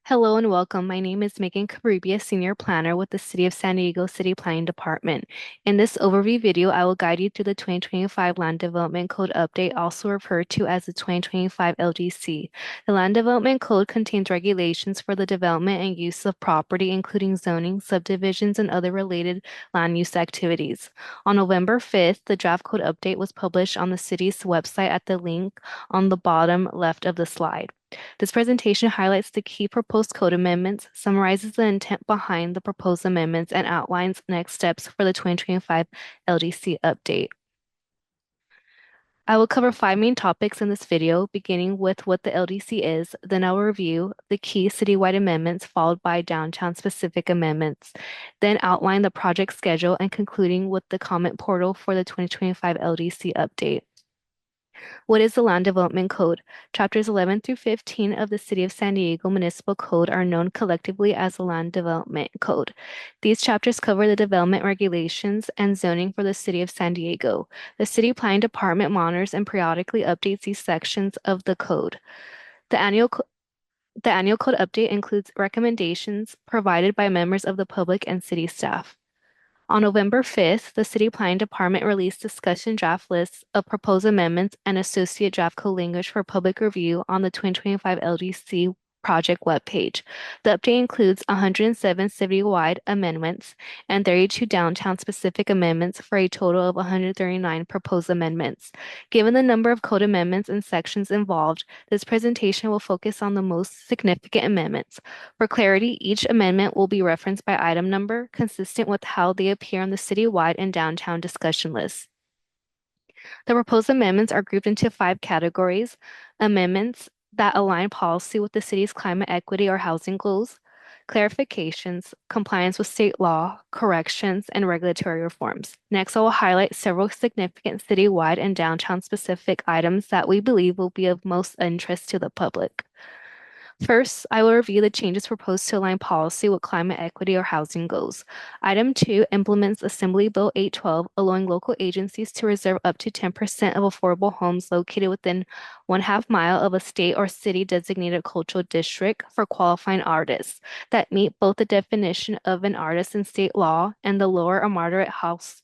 Hello and welcome. My name is Megan Cabribia, Senior Planner with the City of San Diego City Planning Department. In this overview video, I will guide you through the 2025 Land Development Code update, also referred to as the 2025 LDC. The Land Development Code contains regulations for the development and use of property, including zoning, subdivisions, and other related land use activities. On November 5th, the draft code update was published on the city's website at the link on the bottom left of the slide. This presentation highlights the key proposed code amendments, summarizes the intent behind the proposed amendments, and outlines next steps for the 2025 LDC update. I will cover 5 main topics in this video, beginning with what the LDC is, then I will review the key citywide amendments, followed by downtown-specific amendments, then outline the project schedule, and concluding with the comment portal for the 2025 LDC update. What is the Land Development Code? Chapters 11 through 15 of the City of San Diego Municipal Code are known collectively as the Land Development Code. These chapters cover the development regulations and zoning for the City of San Diego. The City Planning Department monitors and periodically updates these sections of the code. The annual the annual code update includes recommendations provided by members of the public and city staff. On November 5th, the City Planning Department released discussion draft lists of proposed amendments and associate draft code language for public review on the 2025 LDC project webpage. The update includes 107 citywide amendments and 32 downtown-specific amendments for a total of 139 proposed amendments. Given the number of code amendments and sections involved, this presentation will focus on the most significant amendments. For clarity, each amendment will be referenced by item number, consistent with how they appear on the citywide and downtown discussion lists. The proposed amendments are grouped into 5 categories: amendments that align policy with the city's climate equity or housing goals, clarifications, compliance with state law, corrections, and regulatory reforms. Next, I will highlight several significant citywide and downtown specific items that we believe will be of most interest to the public. First, I will review the changes proposed to align policy with climate equity or housing goals. Item 2 implements Assembly Bill 812, allowing local agencies to reserve up to 10% of affordable homes located within 1/2 mile of a state or city designated cultural district for qualifying artists that meet both the definition of an artist in state law and the lower or moderate household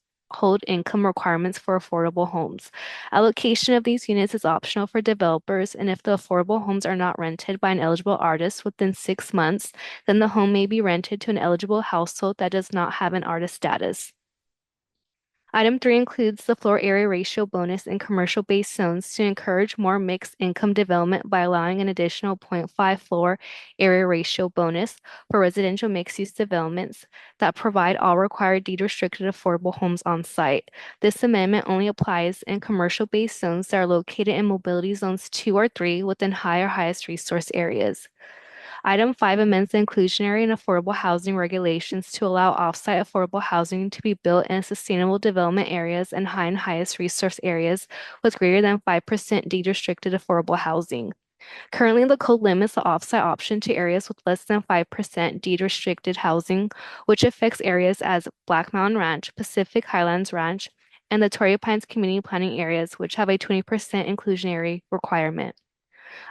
income requirements for affordable homes. Allocation of these units is optional for developers, and if the affordable homes are not rented by an eligible artist within 6 months, then the home may be rented to an eligible household that does not have an artist status. Item 3 includes the floor area ratio bonus in commercial-based zones to encourage more mixed income development by allowing an additional 0.5 floor area ratio bonus for residential mixed-use developments that provide all required deed-restricted affordable homes on site. This amendment only applies in commercial-based zones that are located in mobility zones 2 or 3 within high or highest resource areas. Item 5 amends the inclusionary and affordable housing regulations to allow off-site affordable housing to be built in sustainable development areas and high and highest resource areas with greater than 5% deed-restricted affordable housing. Currently, the code limits the off-site option to areas with less than 5% deed-restricted housing, which affects areas as Black Mountain Ranch, Pacific Highlands Ranch, and the Torrey Pines community planning areas, which have a 20% inclusionary requirement.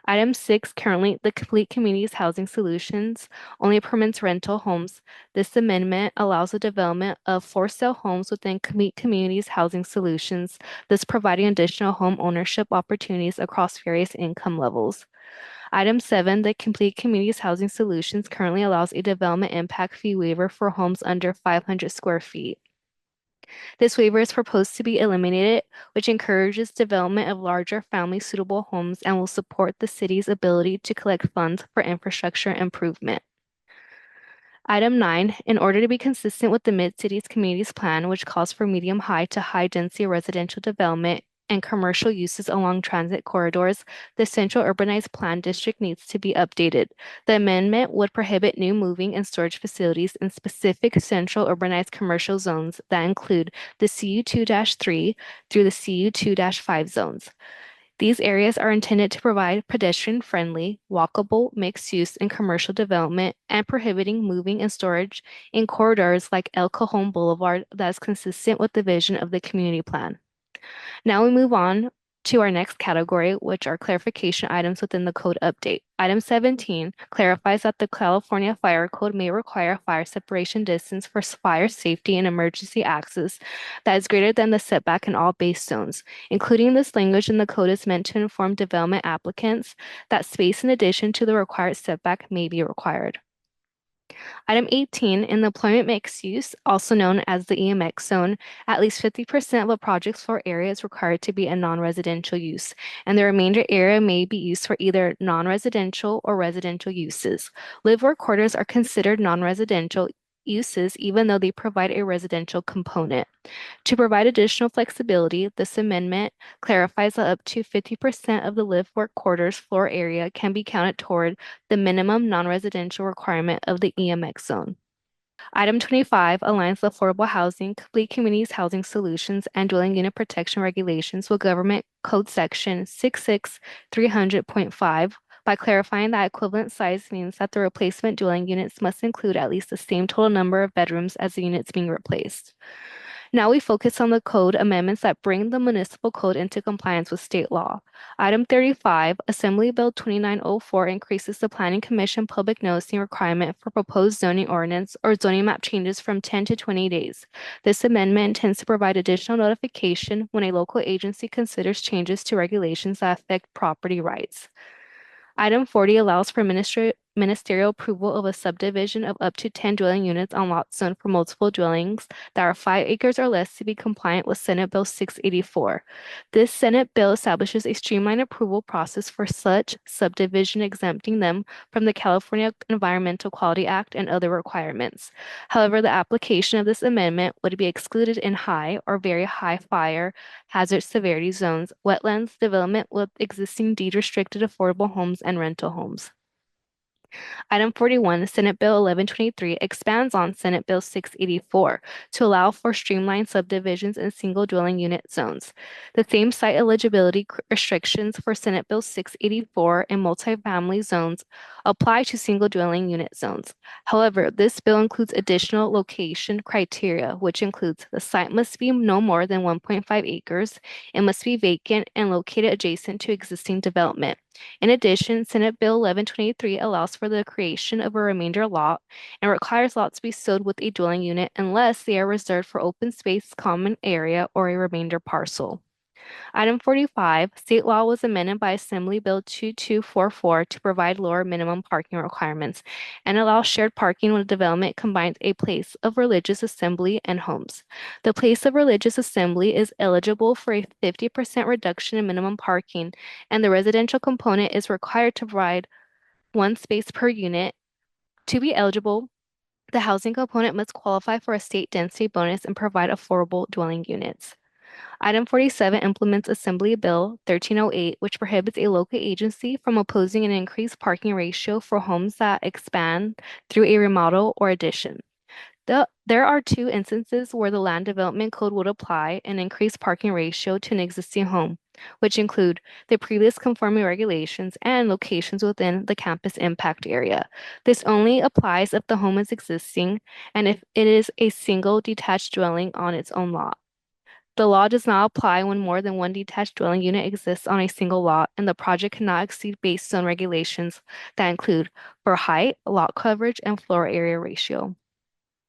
Item 6, currently, the Complete Communities Housing Solutions only permits rental homes. This amendment allows the development of for-sale homes within Complete Communities Housing Solutions, thus providing additional home ownership opportunities across various income levels. Item 7, the Complete Communities Housing Solutions currently allows a development impact fee waiver for homes under 500 square feet. This waiver is proposed to be eliminated, which encourages development of larger family-suitable homes and will support the city's ability to collect funds for infrastructure improvement. Item 9, in order to be consistent with the Mid-Cities Communities Plan, which calls for medium-high to high-density residential development and commercial uses along transit corridors, the Central Urbanized Plan District needs to be updated. The amendment would prohibit new moving and storage facilities in specific central urbanized commercial zones that include the CU2-3 through the CU2-5 zones. These areas are intended to provide pedestrian-friendly, walkable, mixed-use, and commercial development and prohibiting moving and storage in corridors like El Cajon Boulevard that is consistent with the vision of the community plan. Now we move on to our next category, which are clarification items within the code update. Item 17 clarifies that the California Fire Code may require fire separation distance for fire safety and emergency access that is greater than the setback in all base zones. Including this language in the code is meant to inform development applicants that space in addition to the required setback may be required. Item 18, in the employment mixed use, also known as the EMX zone, at least 50% of a project's floor area is required to be a non-residential use, and the remainder area may be used for either non-residential or residential uses. Live-work quarters are considered non-residential uses even though they provide a residential component. To provide additional flexibility, this amendment clarifies that up to 50% of the live-work quarters floor area can be counted toward the minimum non-residential requirement of the EMX zone. Item 25 aligns the Affordable Housing, Complete Communities Housing Solutions, and Dwelling Unit Protection Regulations with Government Code Section 66300.5 by clarifying that equivalent size means that the replacement dwelling units must include at least the same total number of bedrooms as the units being replaced. Now we focus on the code amendments that bring the municipal code into compliance with state law. Item 35, Assembly Bill 2904 increases the Planning Commission public noticing requirement for proposed zoning ordinance or zoning map changes from 10 to 20 days. This amendment intends to provide additional notification when a local agency considers changes to regulations that affect property rights. Item 40 allows for ministerial approval of a subdivision of up to 10 dwelling units on lots zoned for multiple dwellings that are 5 acres or less to be compliant with Senate Bill 684. This Senate bill establishes a streamlined approval process for such subdivision, exempting them from the California Environmental Quality Act and other requirements. However, the application of this amendment would be excluded in high or very high fire hazard severity zones, wetlands, development with existing deed restricted affordable homes, and rental homes. Item 41, Senate Bill 1123 expands on Senate Bill 684 to allow for streamlined subdivisions in single dwelling unit zones. The same site eligibility restrictions for Senate Bill 684 in multifamily zones apply to single dwelling unit zones. However, this bill includes additional location criteria, which includes the site must be no more than 1.5 acres, it must be vacant and located adjacent to existing development. In addition, Senate Bill 1123 allows for the creation of a remainder lot and requires lots to be sold with a dwelling unit unless they are reserved for open space, common area, or a remainder parcel. Item 45, state law was amended by Assembly Bill 2244 to provide lower minimum parking requirements and allow shared parking when development combines a place of religious assembly and homes. The place of religious assembly is eligible for a 50% reduction in minimum parking, and the residential component is required to provide one space per unit. To be eligible, the housing component must qualify for a state density bonus and provide affordable dwelling units. Item 47 implements Assembly Bill 1308, which prohibits a local agency from opposing an increased parking ratio for homes that expand through a remodel or addition. There are two instances where the Land Development Code would apply an increased parking ratio to an existing home, which include the previous conforming regulations and locations within the campus impact area. This only applies if the home is existing and if it is a single detached dwelling on its own lot. The law does not apply when more than one detached dwelling unit exists on a single lot, and the project cannot exceed base zone regulations that include for height, lot coverage, and floor area ratio.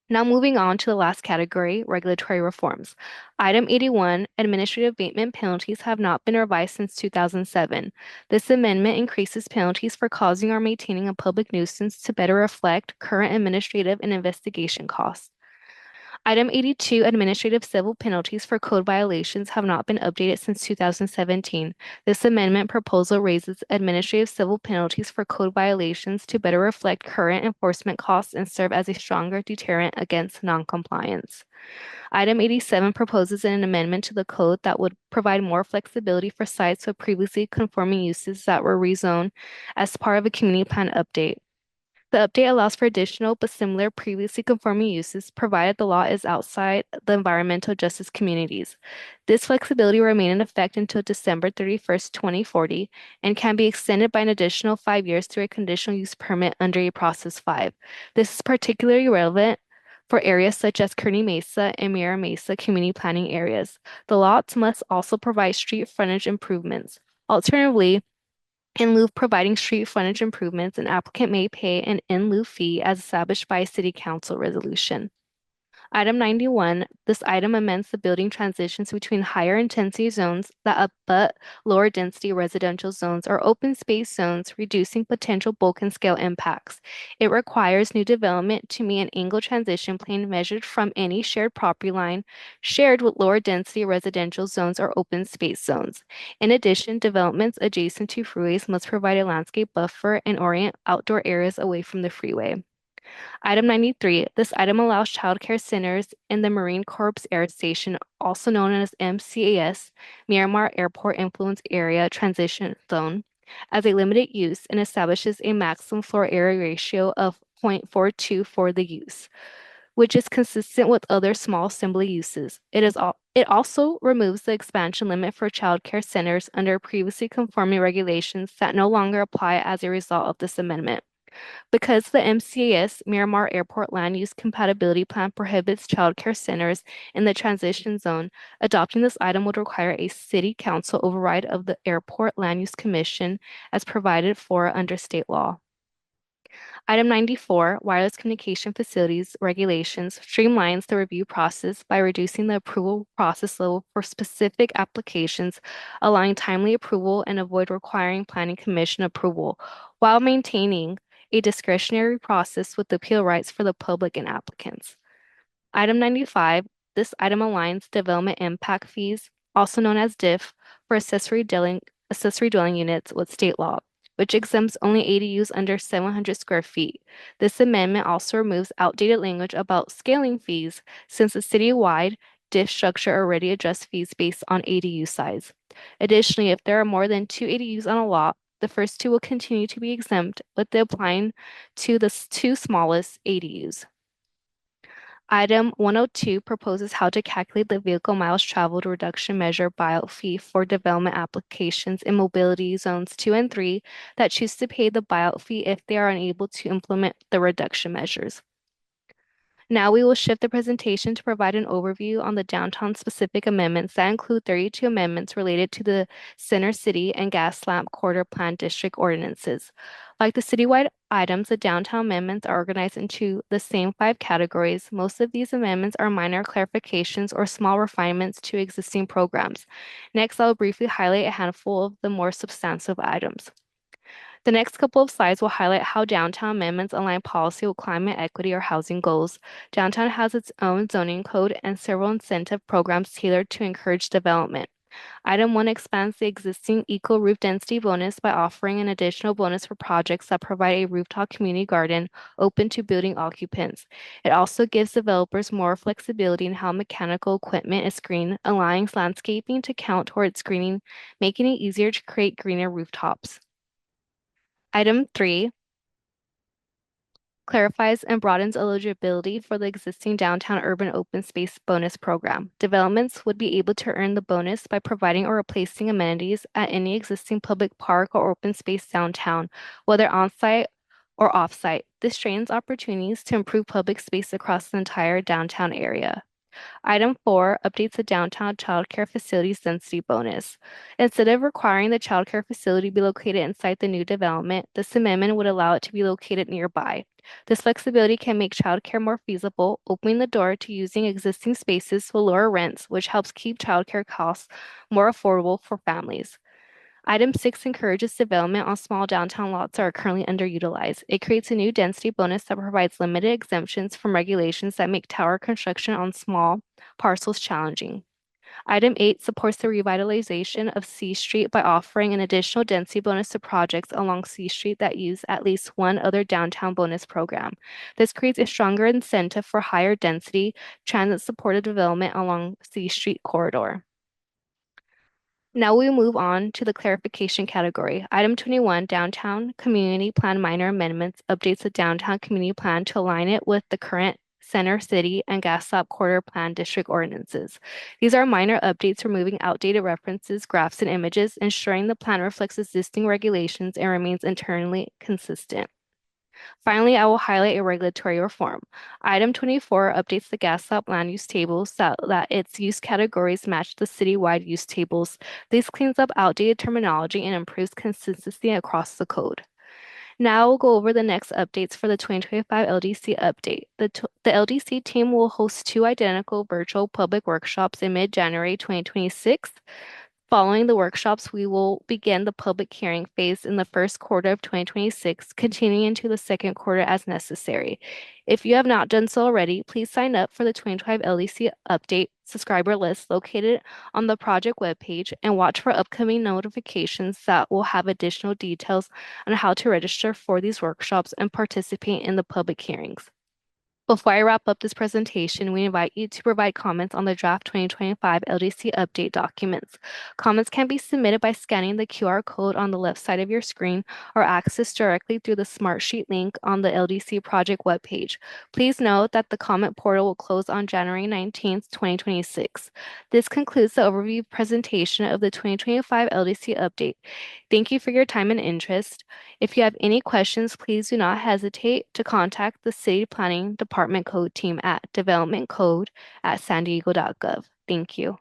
Now moving on to the last category, regulatory reforms. Item 81, administrative abatement penalties have not been revised since 2007. This amendment increases penalties for causing or maintaining a public nuisance to better reflect current administrative and investigation costs. Item 82, administrative civil penalties for code violations have not been updated since 2017. This amendment proposal raises administrative civil penalties for code violations to better reflect current enforcement costs and serve as a stronger deterrent against noncompliance. Item 87 proposes an amendment to the code that would provide more flexibility for sites with previously conforming uses that were rezoned as part of a community plan update. The update allows for additional but similar previously conforming uses, provided the law is outside the environmental justice communities. This flexibility will remain in effect until December 31st, 2040, and can be extended by an additional 5 years through a conditional use permit under a Process 5. This is particularly relevant for areas such as Kearney Mesa and Mira Mesa community planning areas. The lots must also provide street frontage improvements. Alternatively, in lieu of providing street frontage improvements, an applicant may pay an in lieu fee as established by a city council resolution. Item 91, this item amends the building transitions between higher intensity zones that abut lower density residential zones or open space zones, reducing potential bulk and scale impacts. It requires new development to meet an angle transition plane measured from any shared property line shared with lower density residential zones or open space zones. In addition, developments adjacent to freeways must provide a landscape buffer and orient outdoor areas away from the freeway. Item 93, this item allows child care centers in the Marine Corps Air Station, also known as MCAS, Miramar Airport Influence Area Transition Zone, as a limited use and establishes a maximum floor area ratio of 0.42 for the use, which is consistent with other small assembly uses. It also removes the expansion limit for child care centers under previously conforming regulations that no longer apply as a result of this amendment. Because the MCAS Miramar Airport Land Use Compatibility Plan prohibits childcare centers in the transition zone, adopting this item would require a city council override of the Airport Land Use Commission as provided for under state law. Item 94, wireless communication facilities regulations streamlines the review process by reducing the approval process level for specific applications, allowing timely approval and avoid requiring planning commission approval, while maintaining a discretionary process with appeal rights for the public and applicants. Item 95, this item aligns development impact fees, also known as DIF, for accessory dwelling units with state law, which exempts only ADUs under 700 square feet. This amendment also removes outdated language about scaling fees, since the citywide DIF structure already adjusts fees based on ADU size. Additionally, if there are more than two ADUs on a lot, the first two will continue to be exempt, with the applying to the two smallest ADUs. Item 102 proposes how to calculate the vehicle miles traveled reduction measure buyout fee for development applications in mobility zones 2 and 3 that choose to pay the buyout fee if they are unable to implement the reduction measures. Now we will shift the presentation to provide an overview on the downtown specific amendments that include 32 amendments related to the Center City and Gas Lamp Corridor Plan District ordinances. Like the citywide items, the downtown amendments are organized into the same 5 categories. Most of these amendments are minor clarifications or small refinements to existing programs. Next, I'll briefly highlight a handful of the more substantive items. The next couple of slides will highlight how downtown amendments align policy with climate equity or housing goals. Downtown has its own zoning code and several incentive programs tailored to encourage development. Item 1 expands the existing eco roof density bonus by offering an additional bonus for projects that provide a rooftop community garden open to building occupants. It also gives developers more flexibility in how mechanical equipment is screened, allowing landscaping to count towards screening, making it easier to create greener rooftops. Item 3 clarifies and broadens eligibility for the existing downtown urban open space bonus program. Developments would be able to earn the bonus by providing or replacing amenities at any existing public park or open space downtown, whether on-site or off-site. This strains opportunities to improve public space across the entire downtown area. Item 4 updates the downtown childcare facilities density bonus. Instead of requiring the childcare facility be located inside the new development, this amendment would allow it to be located nearby. This flexibility can make childcare more feasible, opening the door to using existing spaces with lower rents, which helps keep childcare costs more affordable for families. Item 6 encourages development on small downtown lots that are currently underutilized. It creates a new density bonus that provides limited exemptions from regulations that make tower construction on small parcels challenging. Item 8 supports the revitalization of C Street by offering an additional density bonus to projects along C Street that use at least one other downtown bonus program. This creates a stronger incentive for higher density transit-supported development along C Street corridor. Now we move on to the clarification category. Item 21, Downtown Community Plan Minor Amendments, updates the Downtown Community Plan to align it with the current Center City and Gaslamp Corridor Plan District ordinances. These are minor updates removing outdated references, graphs, and images, ensuring the plan reflects existing regulations and remains internally consistent. Finally, I will highlight a regulatory reform. Item 24 updates the gas stop land use tables that its use categories match the citywide use tables. This cleans up outdated terminology and improves consistency across the code. Now we'll go over the next updates for the 2025 LDC update. The LDC team will host two identical virtual public workshops in mid-January 2026. Following the workshops, we will begin the public hearing phase in the first quarter of 2026, continuing into the second quarter as necessary. If you have not done so already, please sign up for the 2025 LDC update subscriber list located on the project webpage and watch for upcoming notifications that will have additional details on how to register for these workshops and participate in the public hearings. Before I wrap up this presentation, we invite you to provide comments on the draft 2025 LDC update documents. Comments can be submitted by scanning the QR code on the left side of your screen or accessed directly through the Smartsheet link on the LDC project webpage. Please note that the comment portal will close on January 19th, 2026. This concludes the overview presentation of the 2025 LDC update. Thank you for your time and interest. If you have any questions, please do not hesitate to contact the City Planning Department Code team at developmentcode@sandiego.gov. Thank you.